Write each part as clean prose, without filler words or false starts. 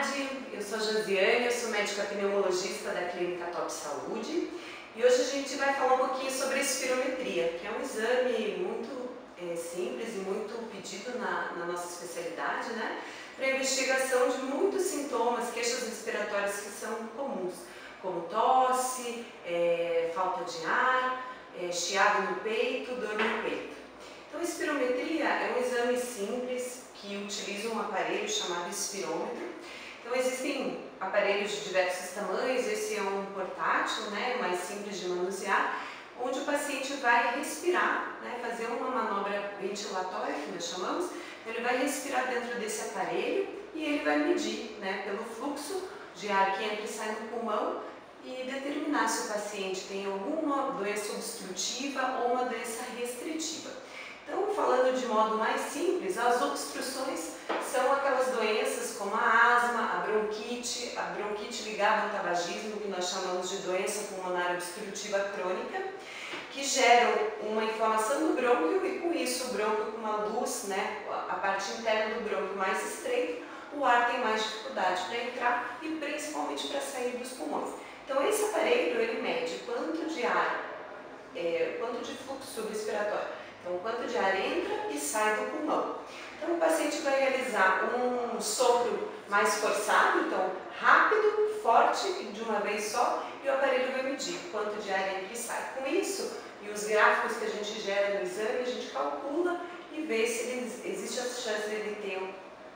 tarde, eu sou a Josiane, eu sou médica pneumologista da Clínica Top Saúde e hoje a gente vai falar um pouquinho sobre a espirometria, que é um exame muito simples e muito pedido na nossa especialidade, né? Para investigação de muitos sintomas, queixas respiratórias que são comuns, como tosse, falta de ar, chiado no peito, dor no peito. Então a espirometria é um exame simples que utiliza um aparelho chamado espirômetro. Então existem aparelhos de diversos tamanhos, esse é um portátil, né, mais simples de manusear, onde o paciente vai respirar, né, fazer uma manobra ventilatória, que nós chamamos. Ele vai respirar dentro desse aparelho e ele vai medir, né, pelo fluxo de ar que entra e sai no pulmão e determinar se o paciente tem alguma doença obstrutiva ou uma doença restritiva. Então, falando de modo mais simples, as obstruções são aquelas doenças como a asma, a bronquite ligada ao tabagismo, que nós chamamos de doença pulmonar obstrutiva crônica, que geram uma inflamação do brônquio e com isso o brônquio com uma luz, né, a parte interna do brônquio mais estreita, o ar tem mais dificuldade para entrar e principalmente para sair dos pulmões. Então esse aparelho ele mede quanto de ar, quanto de fluxo respiratório. Então, quanto de ar entra e sai do pulmão. Então, o paciente vai realizar um sopro mais forçado, então rápido, forte, de uma vez só, e o aparelho vai medir quanto de ar entra e sai. Com isso, e os gráficos que a gente gera no exame, a gente calcula e vê se existe a chance de ele ter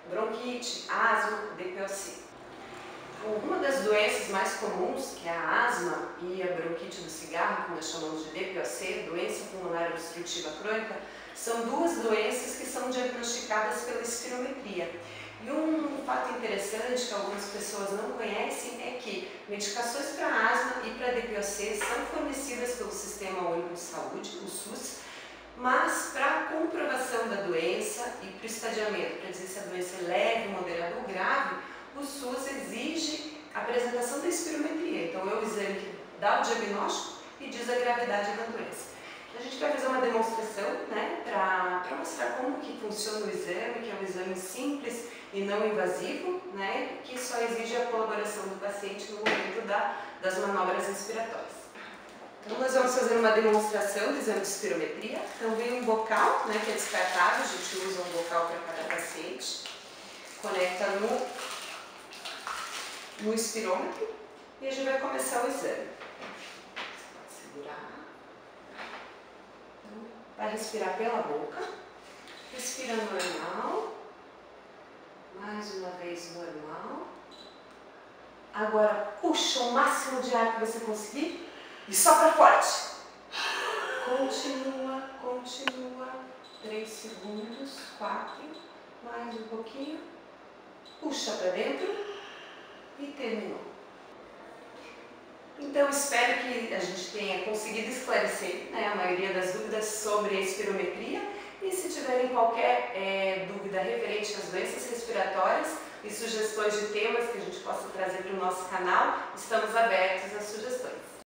bronquite, asma, DPOC. Uma das doenças mais comuns, que é a asma e a bronquite do cigarro, que nós chamamos de DPOC, doença pulmonar obstrutiva crônica, são duas doenças que são diagnosticadas pela espirometria. E um fato interessante que algumas pessoas não conhecem é que medicações para asma e para DPOC são fornecidas pelo Sistema Único de Saúde, o SUS, mas para a comprovação da doença e para o estadiamento, para dizer se a doença é leve, moderada ou grave, o SUS exige a apresentação da espirometria. Então é o exame que dá o diagnóstico e diz a gravidade da doença. A gente vai fazer uma demonstração, né, para mostrar como que funciona o exame, que é um exame simples e não invasivo, né, que só exige a colaboração do paciente no momento das manobras respiratórias. Então nós vamos fazer uma demonstração do exame de espirometria. Então vem um bocal, né, que é descartável, a gente usa um bocal para cada paciente, conecta no espirômetro e a gente vai começar o exame. Você pode segurar. Então, vai respirar pela boca. Respira normal. Mais uma vez normal. Agora puxa o máximo de ar que você conseguir e sopra forte. Continua, continua. 3 segundos, 4, mais um pouquinho. Puxa para dentro. E terminou. Então, espero que a gente tenha conseguido esclarecer, né, a maioria das dúvidas sobre a espirometria e se tiverem qualquer dúvida referente às doenças respiratórias e sugestões de temas que a gente possa trazer para o nosso canal, estamos abertos às sugestões.